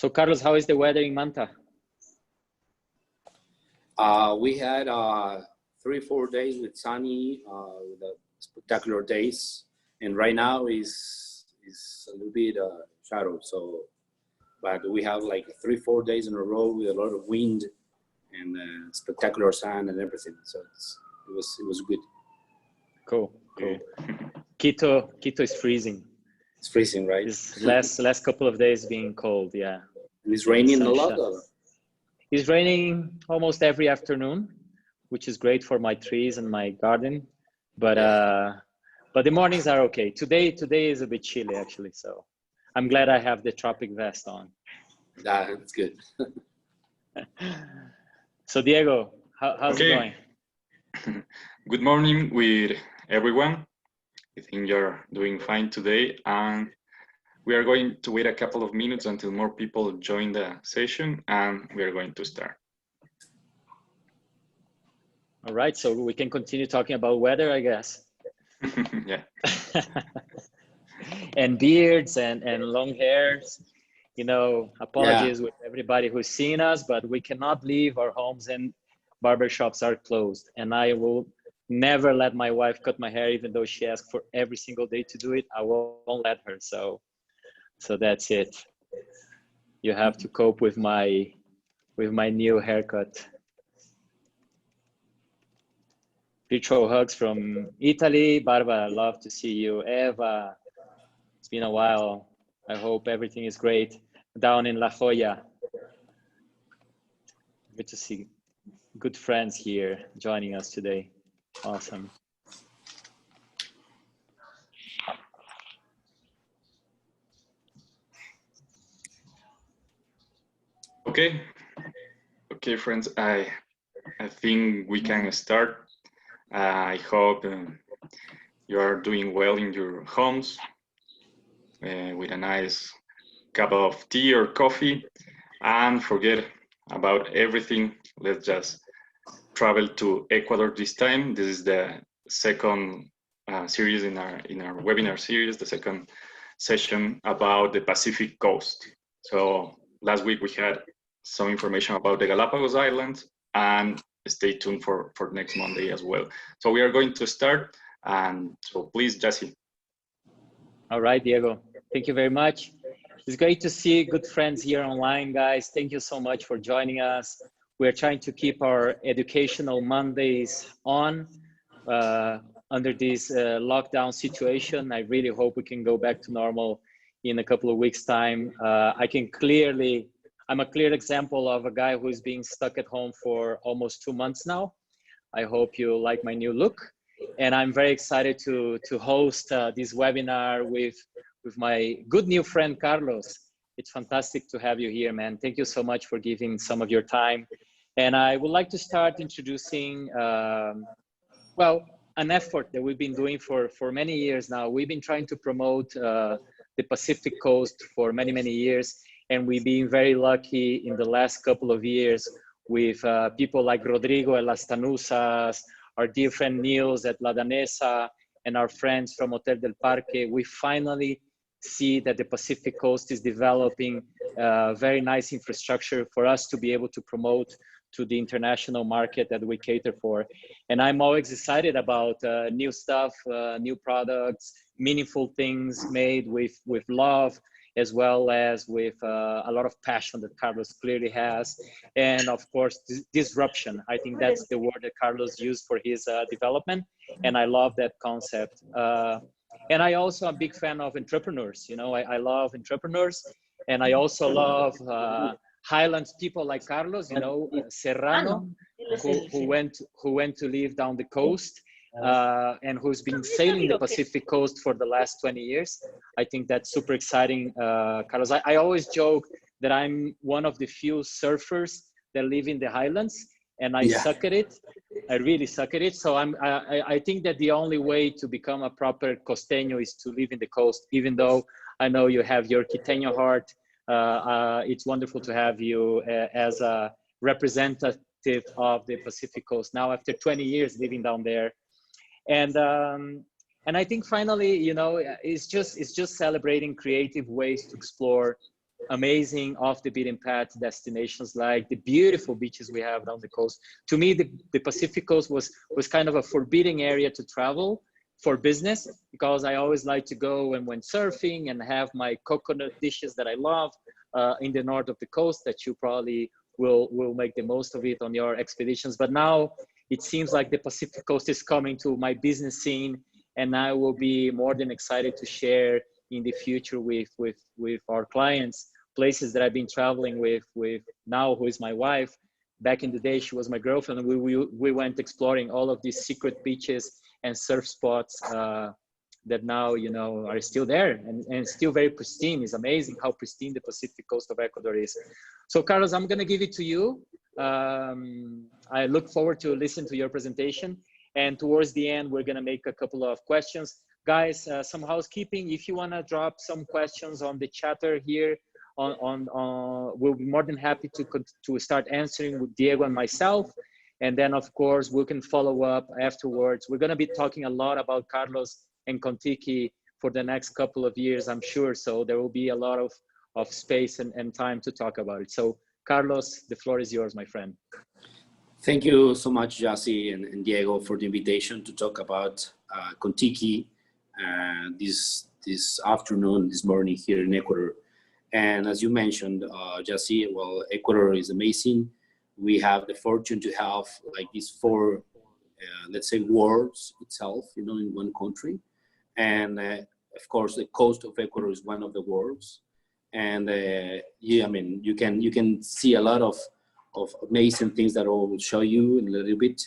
So Carlos, how is the weather in Manta? We had 3-4 days with sunny, with spectacular days, and right now is a little bit shadow. So, but we have like 3-4 days in a row with a lot of wind and spectacular sun and everything. So it was good. Cool. Quito is freezing. It's freezing, right? This last couple of days being cold, yeah. And it's raining a lot. It's raining almost every afternoon, which is great for my trees and my garden. But the mornings are okay. Today is a bit chilly actually, so I'm glad I have the tropic vest on. That's good. So Diego, how's it going? Good morning with everyone. I think you're doing fine today, and we are going to wait a couple of minutes until more people join the session, and we are going to start. All right, so we can continue talking about weather, I guess. Yeah. And beards and long hairs. You know, apologies with everybody who's seen us, but we cannot leave our homes and barbershops are closed. And I will never let my wife cut my hair, even though she asks for every single day to do it. I won't let her. So that's it. You have to cope with my new haircut. Virtual hugs from Italy. Barbara, love to see you. Eva, it's been a while. I hope everything is great down in La Jolla. Good to see good friends here joining us today. Awesome. Okay, friends. I think we can start. I hope you are doing well in your homes with a nice cup of tea or coffee, and forget about everything. Let's just travel to Ecuador this time. This is the second series in our webinar series, the second session about the Pacific coast. So last week we had some information about the Galapagos Islands, and stay tuned for next Monday as well. So we are going to start, and so please, Jesse. All right, Diego, thank you very much. It's great to see good friends here online, guys. Thank you so much for joining us. We're trying to keep our educational Mondays on under this lockdown situation. I really hope we can go back to normal in a couple of weeks' time. I'm a clear example of a guy who's being stuck at home for almost 2 months now. I hope you like my new look. And I'm very excited to host this webinar with my good new friend, Carlos. It's fantastic to have you here, man. Thank you so much for giving some of your time. And I would like to start introducing, an effort that we've been doing for many years now. We've been trying to promote the Pacific coast for many, many years. And we've been very lucky in the last couple of years with people like Rodrigo at Las Tanusas, our dear friend Niels at La Danesa, and our friends from Hotel del Parque. We finally see that the Pacific coast is developing very nice infrastructure for us to be able to promote to the international market that we cater for. And I'm always excited about new stuff, new products, meaningful things made with love, as well as with a lot of passion that Carlos clearly has. And of course, disruption. I think that's the word that Carlos used for his development. And I love that concept. And I also am a big fan of entrepreneurs. You know, I love entrepreneurs. And I also love Highlands people like Carlos, you know, Serrano, who went to live down the coast. And who's been sailing the Pacific coast for the last 20 years. I think that's super exciting, Carlos. I always joke that I'm one of the few surfers that live in the Highlands, and I suck at it. I really suck at it. So I think that the only way to become a proper costeño is to live in the coast, even though I know you have your Quiteño heart. It's wonderful to have you as a representative of the Pacific coast now after 20 years living down there. And I think finally, you know, it's just celebrating creative ways to explore amazing off the beaten path destinations like the beautiful beaches we have down the coast. To me, the Pacific coast was kind of a forbidding area to travel for business, because I always like to go and went surfing and have my coconut dishes that I love in the north of the coast, that you probably will make the most of it on your expeditions. But now it seems like the Pacific coast is coming to my business scene, and I will be more than excited to share in the future with our clients places that I've been traveling with now, who is my wife. Back in the day, she was my girlfriend, and we went exploring all of these secret beaches and surf spots that now, you know, are still there and still very pristine. It's amazing how pristine the Pacific coast of Ecuador is. So Carlos, I'm gonna give it to you. I look forward to listen to your presentation. And towards the end, we're gonna make a couple of questions. Guys, some housekeeping. If you wanna drop some questions on the chatter here, we'll be more than happy to start answering with Diego and myself. And then of course, we can follow up afterwards. We're gonna be talking a lot about Carlos and Kontiki for the next couple of years, I'm sure. So there will be a lot of space and time to talk about it. So Carlos, the floor is yours, my friend. Thank you so much, Jassy and Diego, for the invitation to talk about Kontiki this afternoon, this morning here in Ecuador. And as you mentioned, Jassy, well, Ecuador is amazing. We have the fortune to have like these four, let's say, worlds itself, you know, in one country. And of course, the coast of Ecuador is one of the worlds. And yeah, I mean, you can see a lot of amazing things that I will show you in a little bit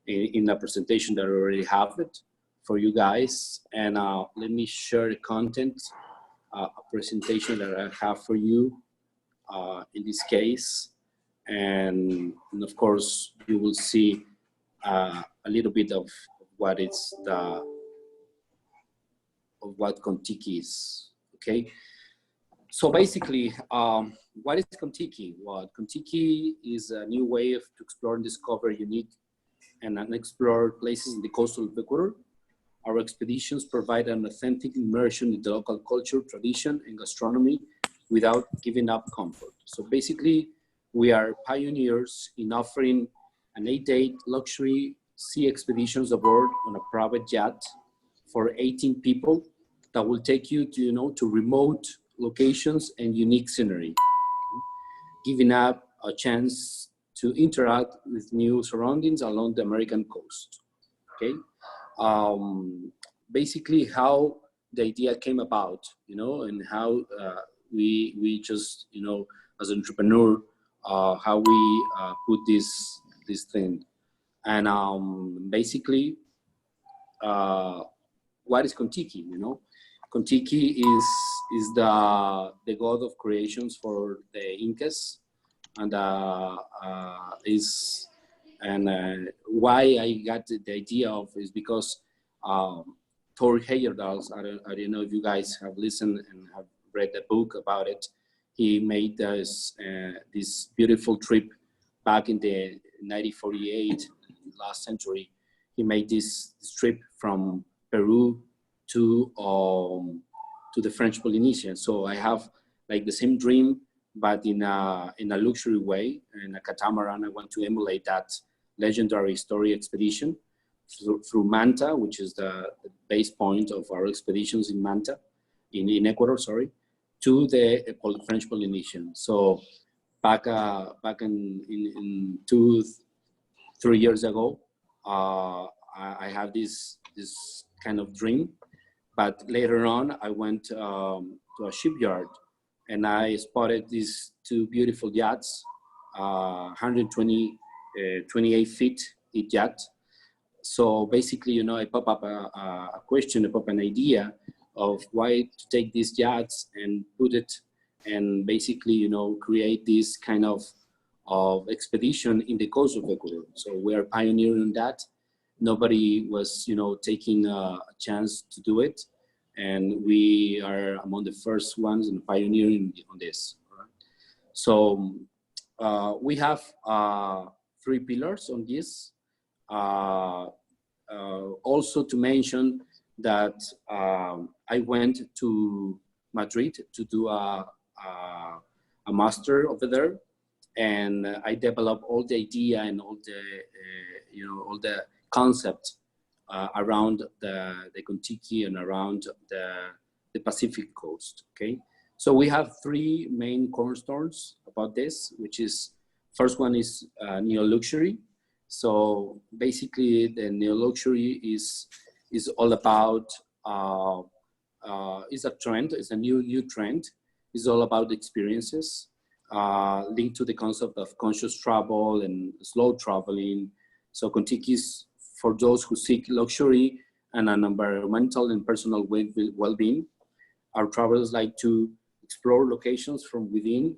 in the presentation that I already have it for you guys. And let me share the content, a presentation that I have for you in this case. And of course, you will see a little bit of what it's of what Kontiki is, okay? So basically, what is Kontiki? Well, Kontiki is a new way to explore and discover unique and unexplored places in the coastal of Ecuador. Our expeditions provide an authentic immersion in the local culture, tradition, and gastronomy without giving up comfort. So basically, we are pioneers in offering an 8-day luxury sea expeditions aboard on a private jet for 18 people that will take you to, you know, to remote locations and unique scenery, giving up a chance to interact with new surroundings along the American coast, okay? Basically how the idea came about, you know, and how we just, you know, as an entrepreneur, how we put this thing. And basically, what is Kontiki, you know? Kontiki is the god of creations for the Incas, and why I got the idea of is because Thor Heyerdahl, I don't know if you guys have listened and have read the book about it. He made this beautiful trip back in the 1948, last century. He made this trip from Peru to the French Polynesia. So I have like the same dream, but in a luxury way, in a catamaran. I want to emulate that legendary story expedition through Manta, which is the base point of our expeditions in Manta, in Ecuador, sorry, to the French Polynesian. So back in 2-3 years ago, I have this kind of dream. But later on, I went to a shipyard and I spotted these two beautiful yachts, 128 feet each yacht. So basically, you know, I pop up a question, I pop an idea of why to take these yachts and put it and basically, you know, create this kind of expedition in the coast of Ecuador. So we are pioneering that. Nobody was, you know, taking a chance to do it. And we are among the first ones and pioneering on this. Right? So we have 3 pillars on this. Also to mention that I went to Madrid to do a a master over there, and I developed all the idea and all the all the concept around the Kontiki and around the Pacific coast. Okay, so we have three main cornerstones about this, which is first one is neo-luxury. So basically, the neo-luxury is all about is a trend. It's a new trend. It's all about experiences linked to the concept of conscious travel and slow traveling. So Kontiki is for those who seek luxury and an environmental and personal well-being. Our travelers like to explore locations from within,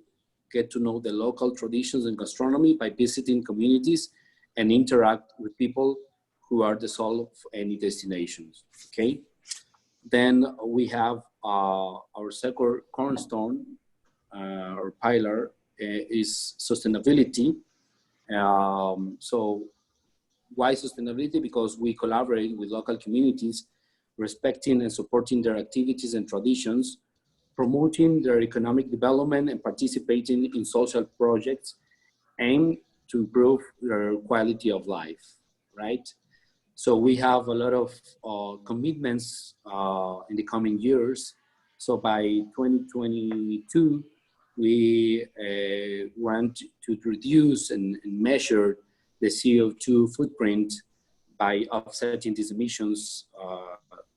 get to know the local traditions and gastronomy by visiting communities, and interact with people who are the soul of any destinations. Okay. Then we have our second cornerstone or pillar is sustainability. So why sustainability? Because we collaborate with local communities, respecting and supporting their activities and traditions, promoting their economic development and participating in social projects aimed to improve their quality of life, right? So we have a lot of commitments in the coming years. So by 2022, we want to reduce and measure the CO2 footprint by offsetting these emissions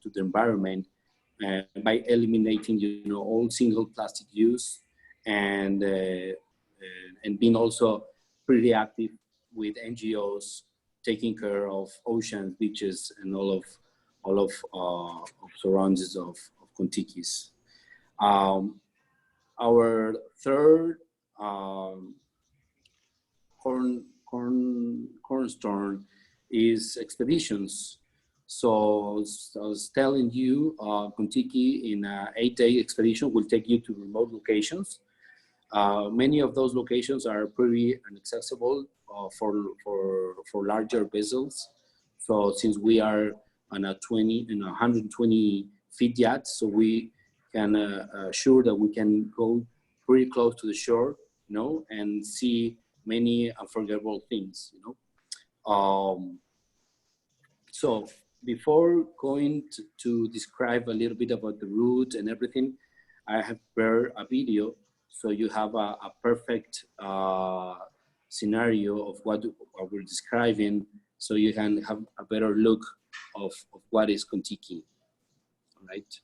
to the environment, by eliminating, all single plastic use, and being also pretty active with NGOs taking care of oceans, beaches, and all of surroundings of Kontikis. Our third cornerstone is expeditions. So I was telling you, Kontiki in an 8-day expedition will take you to remote locations. Many of those locations are pretty inaccessible for larger vessels. So since we are on a 120 feet yacht, so we can assure that we can go pretty close to the shore, and see many unforgettable things, So before going to describe a little bit about the route and everything, I have prepared a video, so you have a perfect scenario of what we're describing, so you can have a better look of what is Kontiki, right?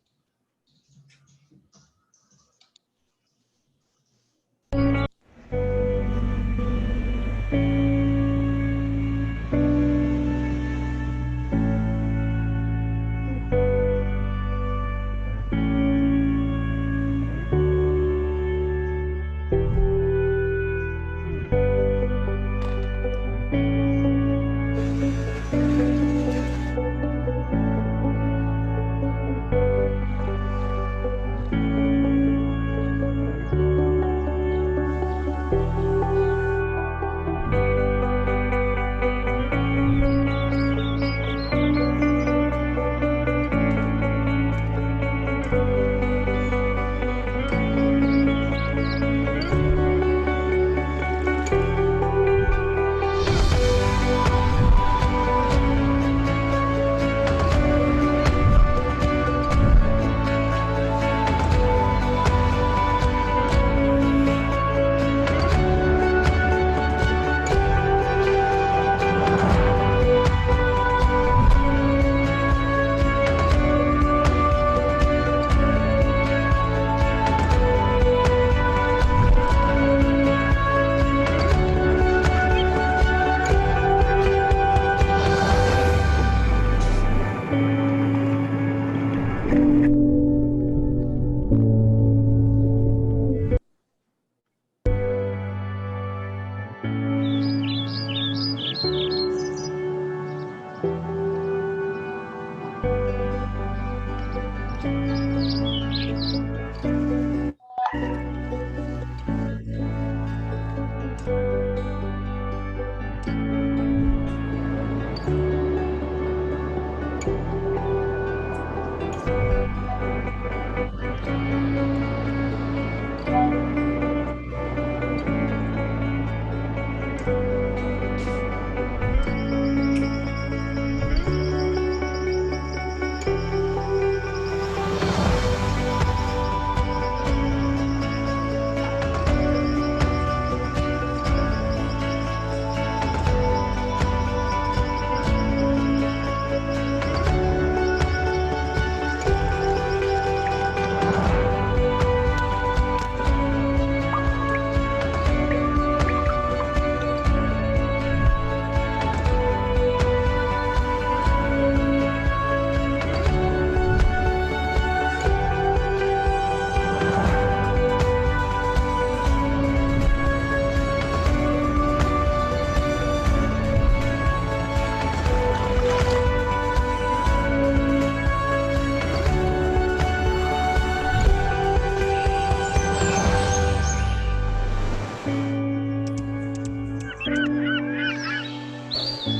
Okay.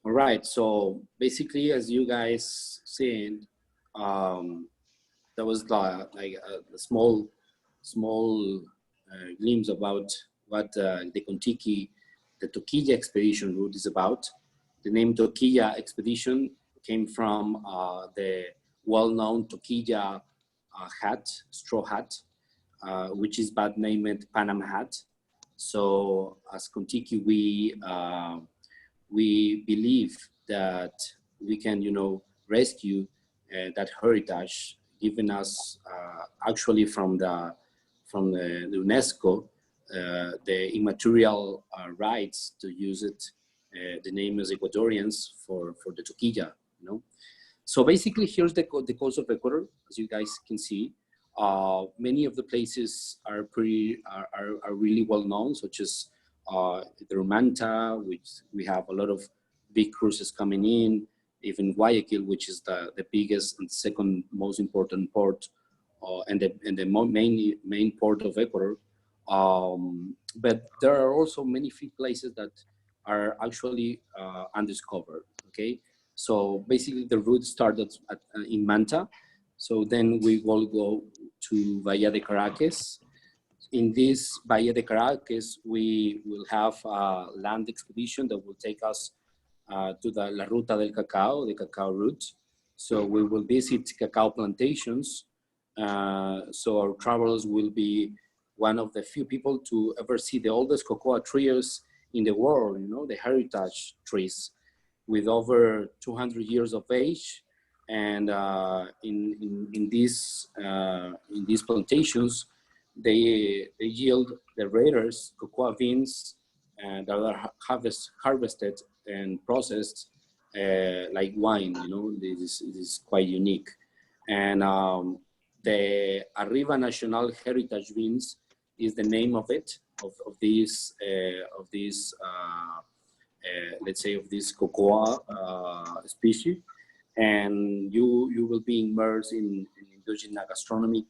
All right, so basically, as you guys seen, that was like a small glimpse about what the Kontiki, the Toquilla Expedition route is about. The name Toquilla Expedition came from the well-known Toquilla hat, straw hat, which is bad named Panama hat. So as Kontiki, we believe that we can, you know, rescue that heritage given us actually from the UNESCO, the immaterial rights to use it, the name as Ecuadorians for the Toquilla, you know. So basically, here's the coast of Ecuador, as you guys can see. Many of the places are really well known, such as the Manta, which we have a lot of big cruises coming in, even Guayaquil, which is the biggest and second most important port, and the main port of Ecuador. But there are also many free places that are actually undiscovered. Okay, so basically the route started in Manta, so then we will go to Bahía de Caracas. In this Bahía de Caracas, we will have a land expedition that will take us to the La Ruta del Cacao, the cacao route. So we will visit cacao plantations. So our travelers will be one of the few people to ever see the oldest cocoa trees in the world, you know, the heritage trees with over 200 years of age. And in these plantations, they yield the raiders cocoa beans that are harvested and processed like wine. You know, this is quite unique. And the Arriba Nacional Heritage Beans is the name of it, of these let's say of this cocoa species. And you will be immersed in indigenous gastronomic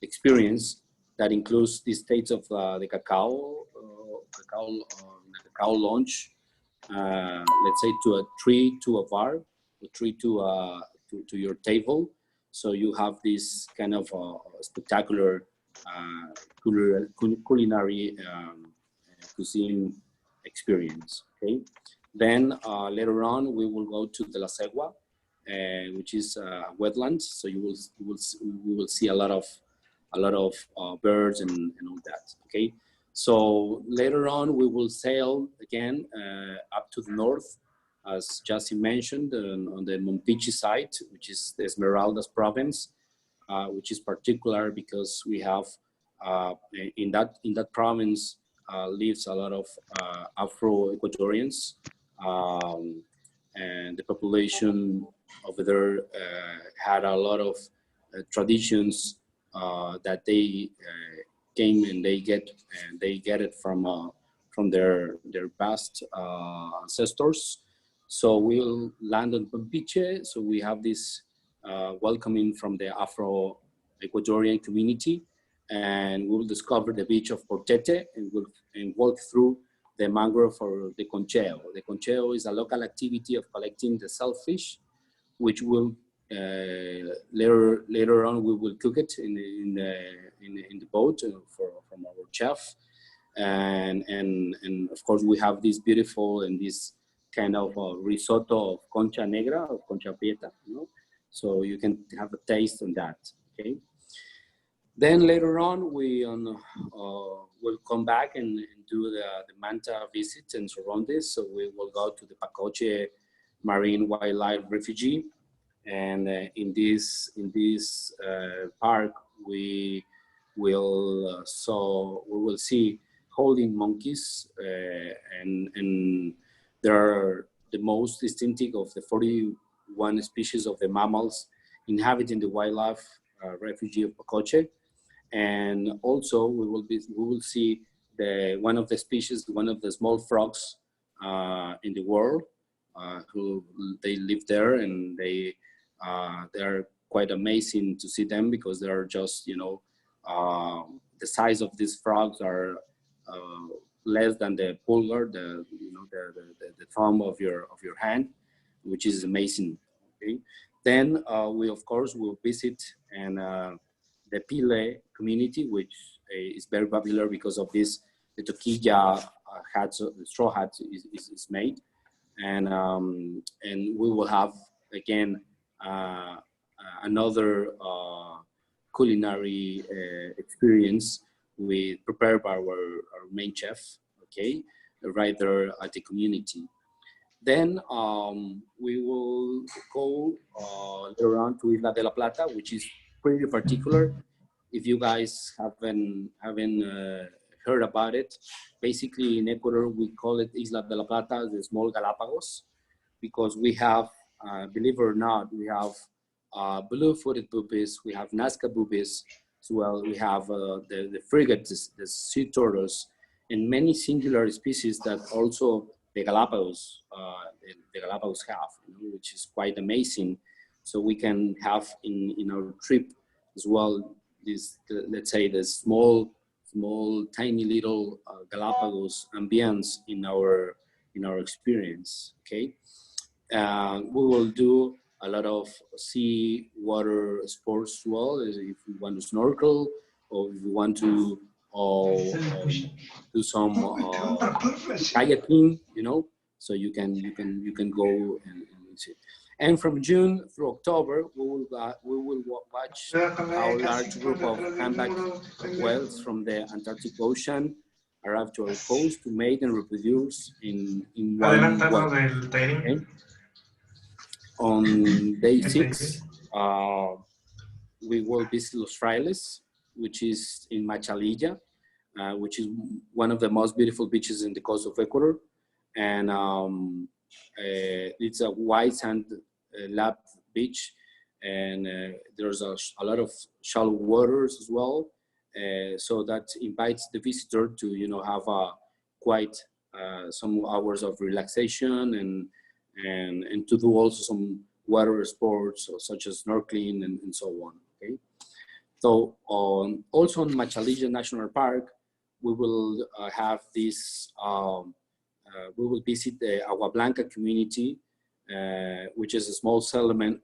experience that includes the states of the cacao launch, let's say to a tree to a bar, a tree to your table. So you have this kind of spectacular culinary cuisine experience. Okay, then later on we will go to the La Segua, which is wetlands. So we will see a lot of birds and all that. Okay, so later on we will sail again up to the north, as Jassy mentioned, on the Mompichi side, which is the Esmeraldas province, which is particular because we have in that province lives a lot of Afro-Ecuadorians, and the population over there had a lot of traditions that they came and they get it from their past ancestors. So we'll land on Pampiche. So we have this welcoming from the Afro-Ecuadorian community, and we'll discover the beach of Portete and walk through the mangrove or the concheo. The concheo is a local activity of collecting the shellfish, which will later on we will cook it in the boat from our chef, and of course we have this beautiful and this kind of risotto of concha negra, of concha prieta, you know, so you can have a taste on that. Okay, then later on we will come back and do the Manta visit and surroundings. So we will go to the Pacoche Marine Wildlife Refuge. And in this park, we will see holding monkeys, and they are the most distinctive of the 41 species of the mammals inhabiting the wildlife refuge of Pacoche. And also we will see one of the species, one of the small frogs in the world, who they live there, and they are quite amazing to see them, because they are just, you know, the size of these frogs are less than the pulgar, the thumb of your hand, which is amazing. Okay, then we of course will visit and the Pile community, which is very popular because of this. The toquilla hats, the straw hat is made, and we will have again another culinary experience prepared by our main chef. Okay, right there at the community. Then we will go later on to Isla de la Plata, which is pretty particular. If you guys haven't heard about it, basically in Ecuador we call it Isla de la Plata, the small Galapagos, because we have, believe it or not, we have blue-footed boobies, we have Nazca boobies as well, we have the frigates, the sea turtles, and many singular species that also the Galapagos have, you know, which is quite amazing. So we can have in our trip as well this, let's say, the small, tiny little Galapagos ambience in our experience. Okay, we will do a lot of sea water sports as well, if you want to snorkel, or if you want to do some kayaking, you know, so you can go and see. And from June through October, we will watch our large group of humpback whales from the Antarctic Ocean arrive to our coast to mate and reproduce in one well. Okay? On day 6, we will visit Los Frailes, which is in Machalilla, which is one of the most beautiful beaches in the coast of Ecuador. And it's a white sand lap beach, and there's a lot of shallow waters as well. So that invites the visitor to, you know, have quite some hours of relaxation and to do also some water sports, such as snorkeling and so on. Okay, so also in Machalilla National Park, we will have this. We will visit the Agua Blanca community, which is a small settlement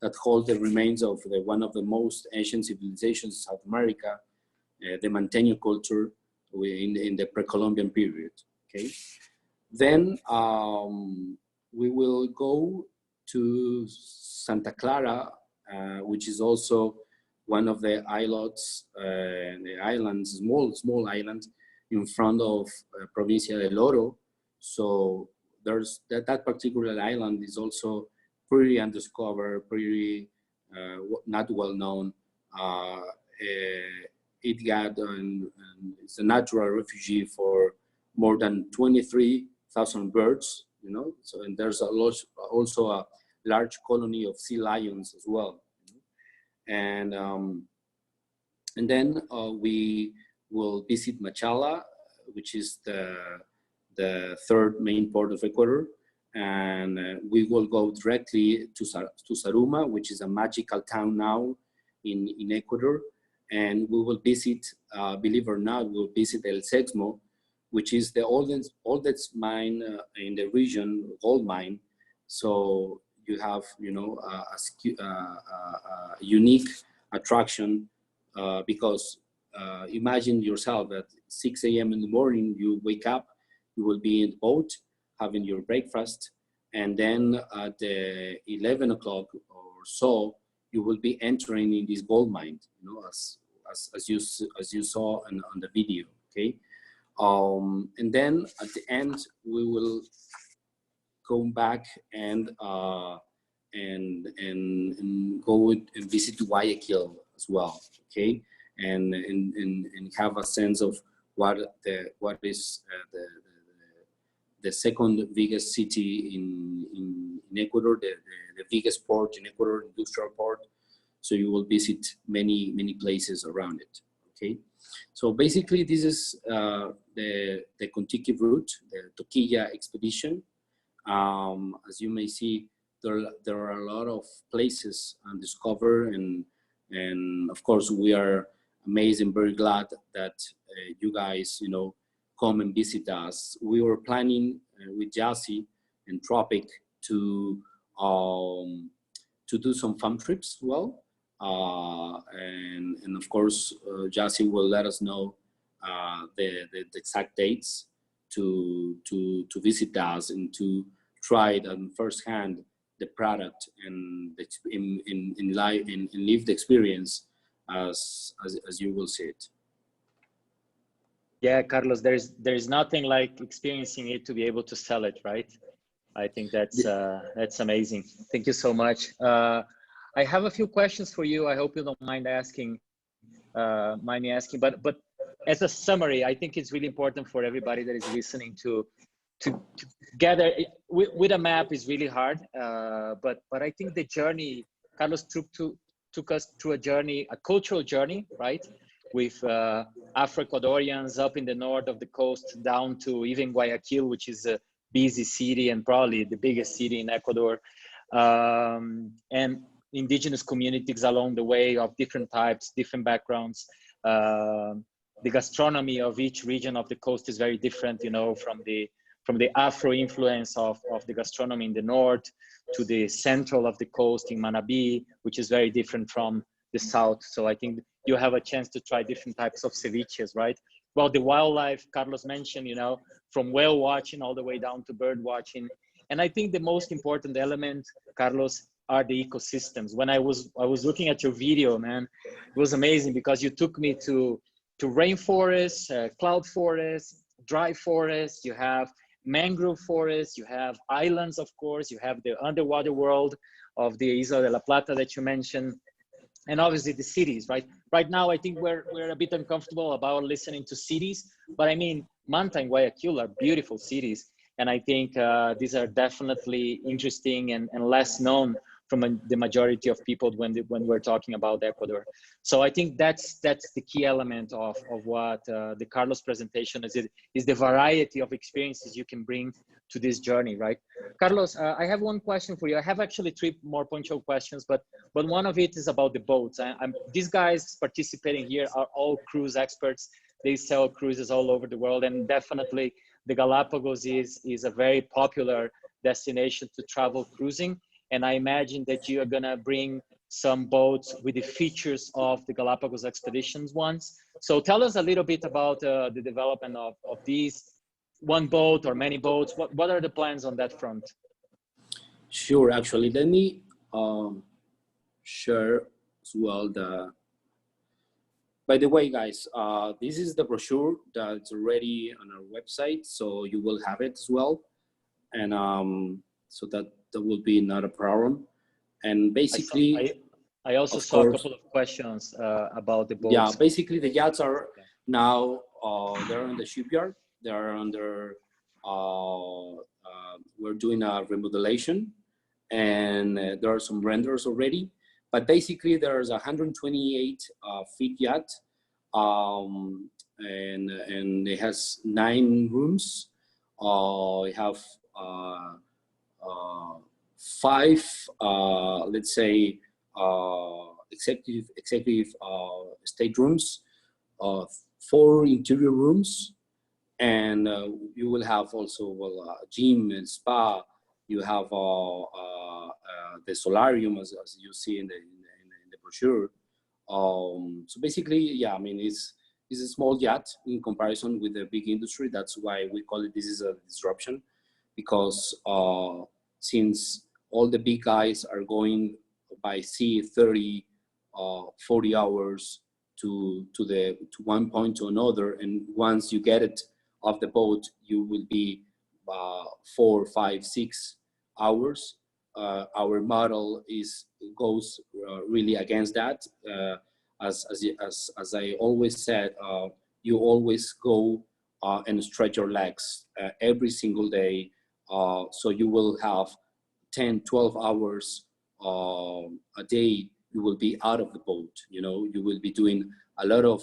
that holds the remains of one of the most ancient civilizations in South America, the Manteño culture in the pre-Columbian period. Okay, then we will go to Santa Clara, which is also one of the islands, small islands in front of Provincia del Oro. So there's that particular island is also pretty undiscovered, pretty not well known. It got it's a natural refuge for more than 23,000 birds, you know. So, and there's also a large colony of sea lions as well. And then we will visit Machala, which is the third main port of Ecuador, and we will go directly to Zaruma, which is a magical town now in Ecuador, and we will visit, believe it or not, we'll visit El Sexmo, which is the oldest mine in the region, gold mine. So you have, you know, a unique attraction because imagine yourself at 6 a.m. in the morning, you wake up, you will be in the boat having your breakfast, and then at 11 o'clock or so, you will be entering in this gold mine, you know, as you saw on the video. Okay, and then at the end we will go back and go and visit Guayaquil as well. Okay, and have a sense of what is the second biggest city in Ecuador, the biggest port in Ecuador, industrial port. So you will visit many places around it. Okay, So basically, this is the Kontiki route, the Kontiki Expedition. As you may see, there are a lot of places undiscovered, and of course we are amazed and very glad that you guys, you know, come and visit us. We were planning with Jassy and Tropic to do some fun trips, well, and of course Jassy will let us know the exact dates to visit us and to try it on firsthand the product and in live in lived experience as you will see it. Yeah, Carlos, there's nothing like experiencing it to be able to sell it, right? I think that's amazing. Thank you so much. I have a few questions for you. I hope you don't mind me asking. But as a summary, I think it's really important for everybody that is listening to gather with a map is really hard. But I think the journey, Carlos took us through a journey, a cultural journey, right? With Afro-Ecuadorians up in the north of the coast down to even Guayaquil, which is a busy city and probably the biggest city in Ecuador, and indigenous communities along the way of different types, different backgrounds. The gastronomy of each region of the coast is very different, you know, from the Afro influence of the gastronomy in the north to the central of the coast in Manabí, which is very different from the south. So I think you have a chance to try different types of ceviches, right? Well, the wildlife Carlos mentioned, you know, from whale watching all the way down to bird watching. And I think the most important element, Carlos, are the ecosystems. When I was looking at your video, man, it was amazing because you took me to rainforests, cloud forests, dry forests, you have mangrove forests, you have islands, of course, you have the underwater world of the Isla de la Plata that you mentioned, and obviously the cities, right? Right now, I think we're a bit uncomfortable about listening to cities, but I mean, Manta and Guayaquil are beautiful cities. And I think these are definitely interesting and less known from the majority of people when we're talking about Ecuador. So I think that's the key element of what the Carlos presentation is the variety of experiences you can bring to this journey, right? Carlos, I have one question for you. I have actually three more punctual questions, but one of it is about the boats. These guys participating here are all cruise experts. They sell cruises all over the world, and definitely the Galapagos is a very popular destination to travel cruising. And I imagine that you are gonna bring some boats with the features of the Galapagos Expeditions ones. So tell us a little bit about the development of these, one boat or many boats. What are the plans on that front? Sure, actually, let me share as well by the way, guys, this is the brochure that's already on our website, so you will have it as well. And so that will be not a problem. And basically, I also saw a couple of questions about the boats. Yeah, basically the yachts are now they're in the shipyard. They are under we're doing a remodelation, and there are some renders already. But basically, there's a 128 feet yacht, and it has 9 rooms. We have 5, let's say, executive staterooms, 4 interior rooms, and you will have also a gym and spa. You have the solarium, as you see in the brochure. So basically, yeah, I mean, it's a small yacht in comparison with the big industry. That's why we call it this is a disruption, because since all the big guys are going by sea 30, 40 hours to one point to another, and once you get it off the boat, you will be 4, 5, 6 hours. Our model goes really against that. As I always said, you always go and stretch your legs every single day. So you will have 10, 12 hours a day. You will be out of the boat. You know, you will be doing a lot of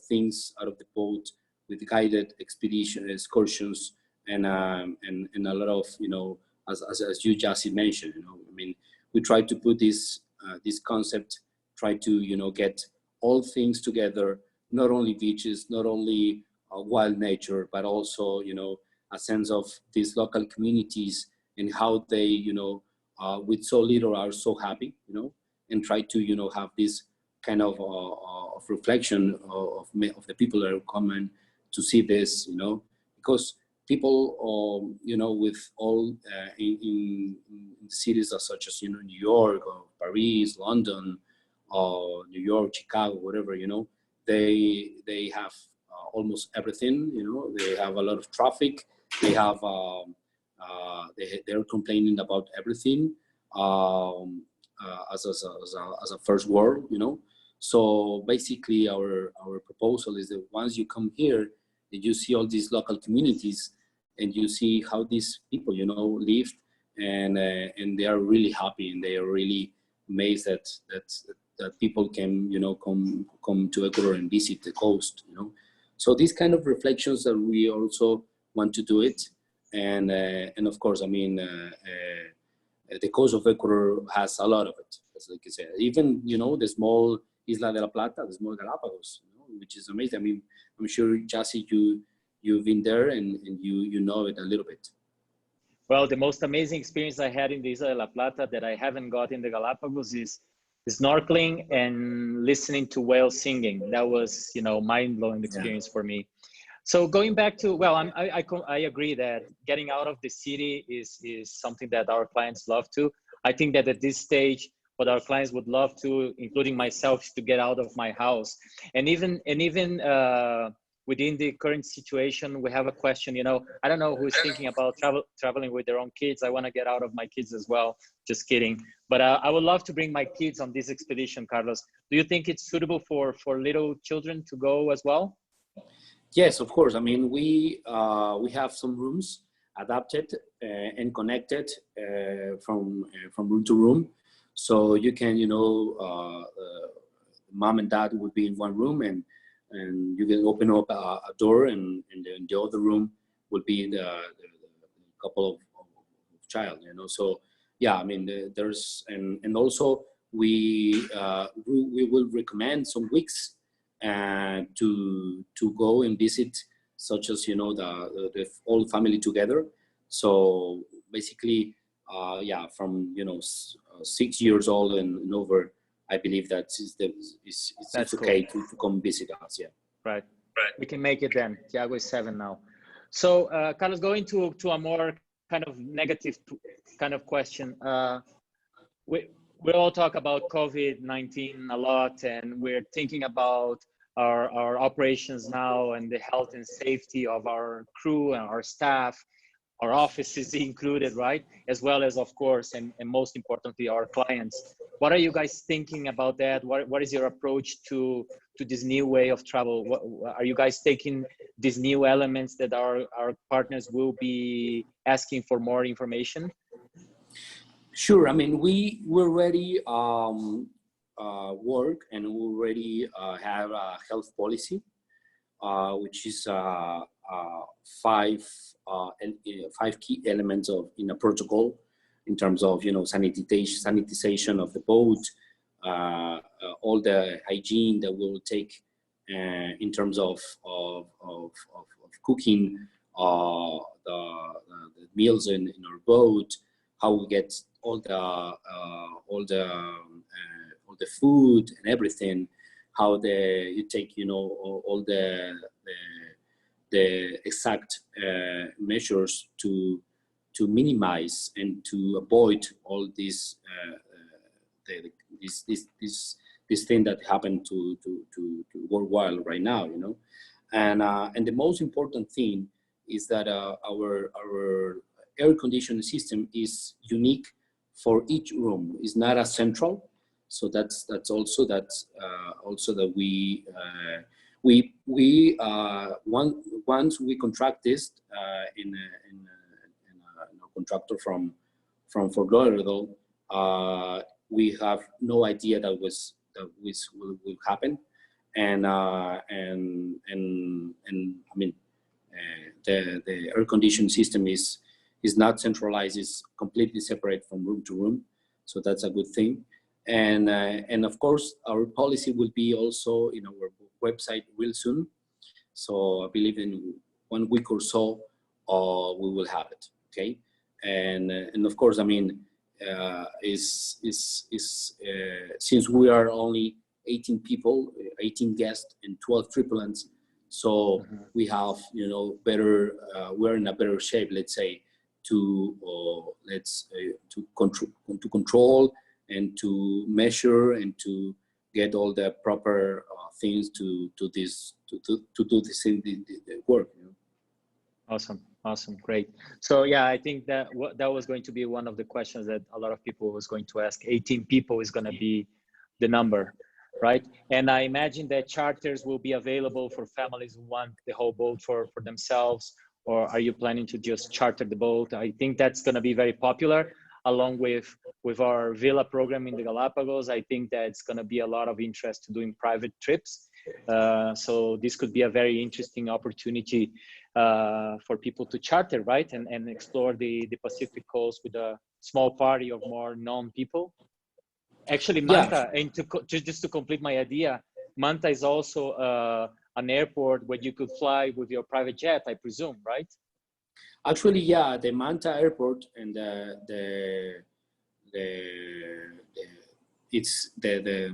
things out of the boat with guided expedition excursions and a lot of, you know, as you just mentioned, you know, I mean, we try to put this this concept, try to, you know, get all things together, not only beaches, not only wild nature, but also, you know, a sense of these local communities and how they, you know, with so little are so happy, you know, and try to, you know, have this kind of reflection of the people that are coming to see this, you know, because people, you know, with all in cities such as, you know, New York or Paris, London, or New York, Chicago, whatever, you know, they have almost everything, you know, they have a lot of traffic, they have, they're complaining about everything as a first world, you know. So basically our proposal is that once you come here, that you see all these local communities and you see how these people, you know, live, and they are really happy and they are really amazed that people can, you know, come to Ecuador and visit the coast, you know. So these kind of reflections that we also want to do it, and of course, I mean, the coast of Ecuador has a lot of it, as like I said. Even, you know, the small Isla de la Plata, the small Galapagos, you know, which is amazing. I mean, I'm sure, Jassy, you've been there and you know it a little bit. Well, the most amazing experience I had in the Isla de la Plata that I haven't got in the Galapagos is snorkeling and listening to whales singing. That was, you know, mind-blowing experience for me. So going back to, well, I agree that getting out of the city is something that our clients love to. I think that at this stage, what our clients would love to, including myself, is to get out of my house. And even within the current situation, we have a question, you know, I don't know who's thinking about traveling with their own kids. I want to get out of my kids as well. Just kidding. But I would love to bring my kids on this expedition, Carlos. Do you think it's suitable for little children to go as well? Yes, of course. I mean, we have some rooms adapted and connected from room to room. So you can, you know, mom and dad would be in one room, and you can open up a door, and then the other room would be the couple of child, you know. So yeah, I mean, there's and also we will recommend some weeks to go and visit, such as, you know, the whole family together. So basically, yeah, from, you know, 6 years old and over, I believe that it's okay cool. to come visit us. Yeah. Right. We can make it then. Tiago is 7 now. So Carlos, going to a more kind of negative kind of question. We all talk about COVID-19 a lot, and we're thinking about our operations now and the health and safety of our crew and our staff, our offices included, right? As well as, of course, and most importantly, our clients. What are you guys thinking about that? What is your approach to this new way of travel? Are you guys taking these new elements that our partners will be asking for more information? Sure. I mean, we already work and we already have a health policy, which is 5 key elements in a protocol, in terms of, you know, sanitization of the boat, all the hygiene that we will take in terms of cooking the meals in our boat, how we get all the food and everything, how you take, you know, all the exact measures to minimize and to avoid all this this thing that happened to worldwide right now, you know. And the most important thing is that our air conditioning system is unique for each room. It's not a central. So that's also that once we contract this in a contractor from Fort Lauderdale, we have no idea that will happen, and I mean, the air conditioning system is not centralized; it's completely separate from room to room. So that's a good thing. And of course, our policy will be also in our website real soon. So I believe in 1 week or so, we will have it. Okay, and of course, I mean, since we are only 18 people, 18 guests, and 12 tripulants, so we have, you know, better. We're in a better shape, let's say, to control and to measure and to get all the proper things to do this the work. You know? Awesome, great. So yeah, I think that that was going to be one of the questions that a lot of people was going to ask. 18 people is going to be the number, right? And I imagine that charters will be available for families who want the whole boat for themselves, or are you planning to just charter the boat? I think that's going to be very popular, along with our villa program in the Galapagos. I think that it's going to be a lot of interest to doing private trips. So this could be a very interesting opportunity for people to charter, right? And explore the Pacific coast with a small party of more known people. Actually, Manta, yeah. And just to complete my idea, Manta is also an airport where you could fly with your private jet, I presume, right? Actually, yeah, the Manta airport and it's the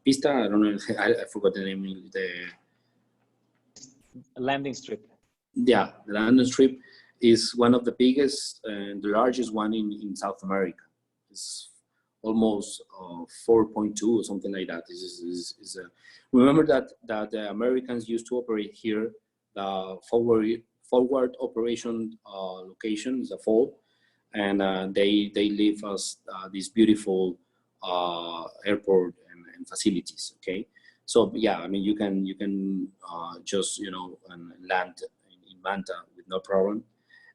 pista. I don't know. I forgot the name. The landing strip. Yeah, the landing strip is one of the biggest and the largest one in South America. It's almost 4.2 or something like that. Remember that the Americans used to operate here. The forward operation location is a fall, and they leave us this beautiful airport and facilities. Okay, so yeah, I mean you can just, you know, land in Manta with no problem,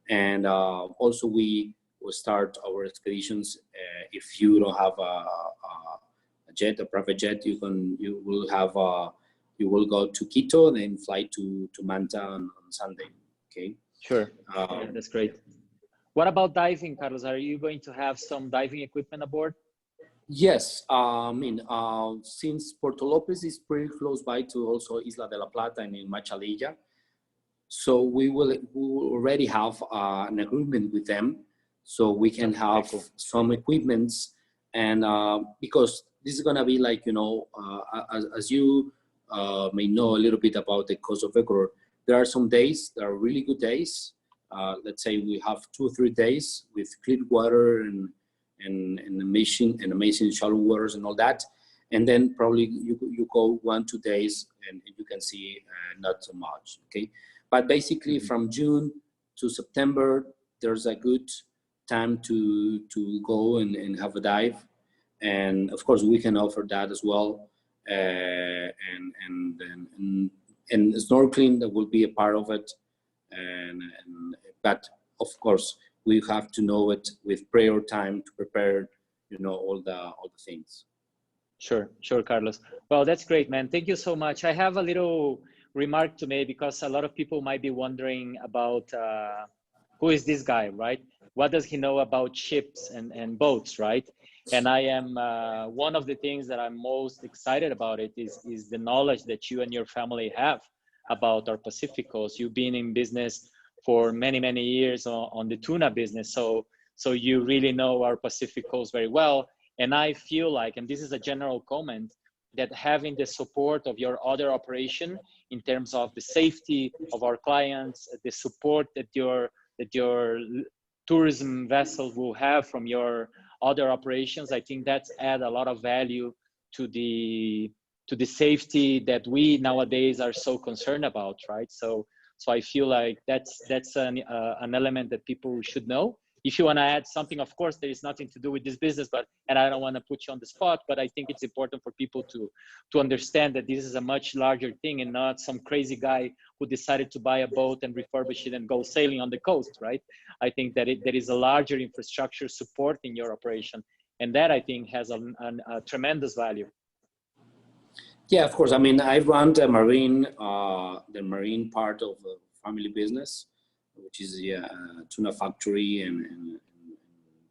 and also we will start our expeditions. If you don't have a private jet, you will go to Quito, then fly to Manta on Sunday. Okay. Sure. Yeah, that's great. What about diving, Carlos? Are you going to have some diving equipment aboard? Yes. I mean, since Puerto Lopez is pretty close by to also Isla de la Plata and in Machalilla, so we will already have an agreement with them, so we can have some equipments, and because this is gonna be like, you know, as you may know a little bit about the coast of Ecuador, there are some days that are really good days. Let's say we have 2 or 3 days with clear water and amazing shallow waters and all that, and then probably you go 1 or 2 days and you can see not so much. Okay, but basically from June to September there's a good time to go and have a dive, and of course we can offer that as well, and snorkeling, that will be a part of it, but of course we have to know it with prior time to prepare, you know, all the things. Sure, Carlos. Well, that's great, man. Thank you so much. I have a little remark to make, because a lot of people might be wondering about who is this guy, right? What does he know about ships and boats, right? And I am one of the things that I'm most excited about it is the knowledge that you and your family have about our Pacific coast. You've been in business for many years on the tuna business, so you really know our Pacific coast very well. And I feel like, and this is a general comment, that having the support of your other operation in terms of the safety of our clients, the support that your tourism vessels will have from your other operations, I think that's add a lot of value to the safety that we nowadays are so concerned about, right? So I feel like that's an element that people should know. If you want to add something, of course, there is nothing to do with this business, and I don't want to put you on the spot, but I think it's important for people to understand that this is a much larger thing and not some crazy guy who decided to buy a boat and refurbish it and go sailing on the coast, right? I think that there is a larger infrastructure supporting your operation, and that I think has a tremendous value. Yeah, of course. I mean, I run the marine part of the family business, which is a tuna factory and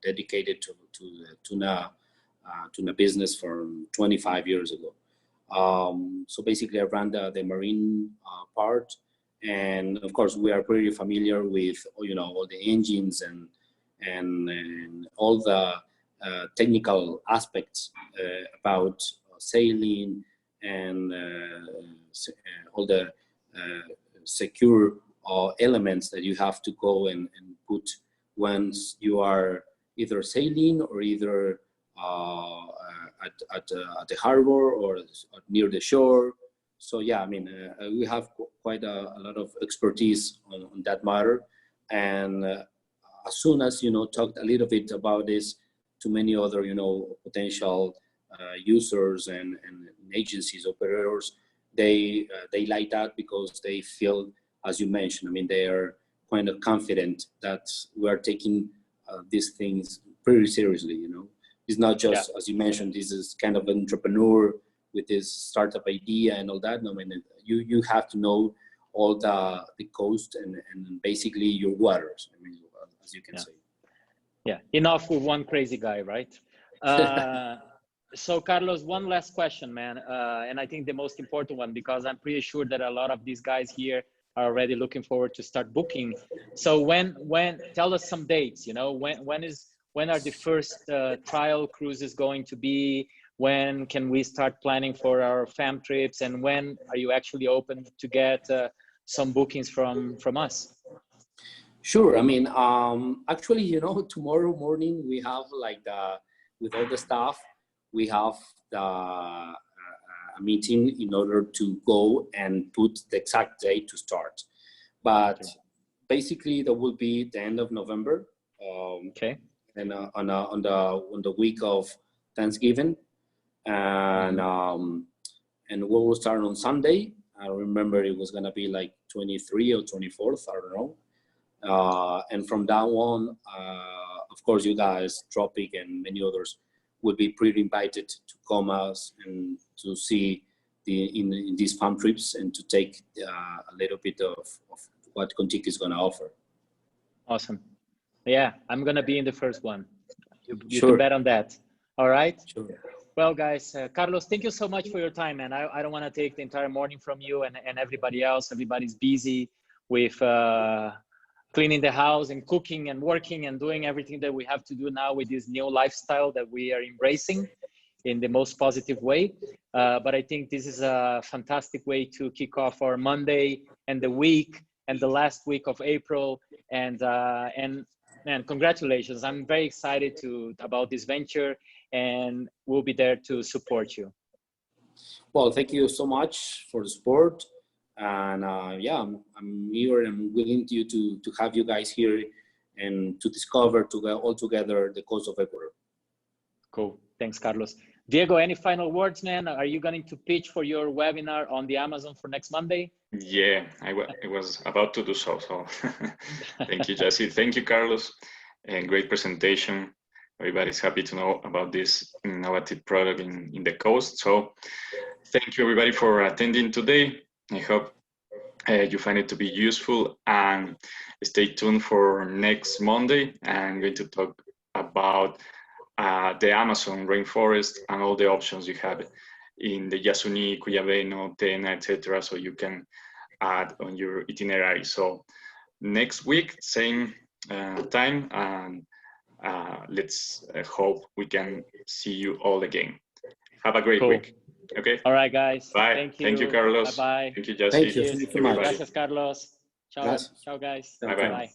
dedicated to the tuna business from 25 years ago. So basically, I ran the marine part, and of course, we are pretty familiar with all the engines and all the technical aspects about sailing and all the secure elements that you have to go and put once you are either sailing or either at the harbor or near the shore. So yeah, I mean, we have quite a lot of expertise on that matter. And as soon as, talked a little bit about this to many other, potential users and agencies, operators, they like that because they feel, as you mentioned, I mean, they are kind of confident that we are taking these things pretty seriously, It's not just, as you mentioned, this is kind of an entrepreneur with this startup idea and all that. No, I mean, you have to know all the coast and basically your waters, I mean, as you can say. Yeah, enough with one crazy guy, right? So Carlos, one last question, man. And I think the most important one, because I'm pretty sure that a lot of these guys here are already looking forward to start booking. So when tell us some dates, when are the first trial cruises going to be? When can we start planning for our fam trips? And when are you actually open to get some bookings from us? Sure. I mean, actually, tomorrow morning we have with all the staff, we have a meeting in order to go and put the exact date to start. But basically, that will be the end of November. Okay. And on the week of Thanksgiving, and we will start on Sunday. I remember it was gonna be like 23 or 24th. I don't know. And from that on, of course, you guys, Tropic and many others, will be pre-invited to come us and to see in these farm trips and to take a little bit of what Kontiki is gonna offer. Awesome. Yeah, I'm gonna be in the first one. You Sure. can bet on that. All right. Sure. Well, guys, Carlos, thank you so much for your time, man. I don't want to take the entire morning from you and everybody else. Everybody's busy with cleaning the house and cooking and working and doing everything that we have to do now with this new lifestyle that we are embracing in the most positive way. But I think this is a fantastic way to kick off our Monday and the week and the last week of April. And man, congratulations. I'm very excited about this venture, and we'll be there to support you. Well, thank you so much for the support. And yeah, I'm eager and willing to have you guys here and to discover all together the coast of Ecuador. Cool. Thanks, Carlos. Diego, any final words, man? Are you going to pitch for your webinar on the Amazon for next Monday? Yeah, I was about to do so. So thank you, Jesse. Thank you, Carlos. And great presentation. Everybody's happy to know about this innovative product in the coast. So thank you, everybody, for attending today. I hope you find it to be useful, and stay tuned for next Monday. I'm going to talk about the Amazon rainforest and all the options you have in the Yasuni, Cuyabeno, Tena, etc. So you can add on your itinerary. So next week, same time, and let's hope we can see you all again. Have a great week. Okay. All right, guys. Bye. Thank you, Carlos. Bye-bye. Thank you, Jesse. Thank you. Gracias, Carlos. Ciao. Gracias. Ciao, guys. Bye-bye. Bye.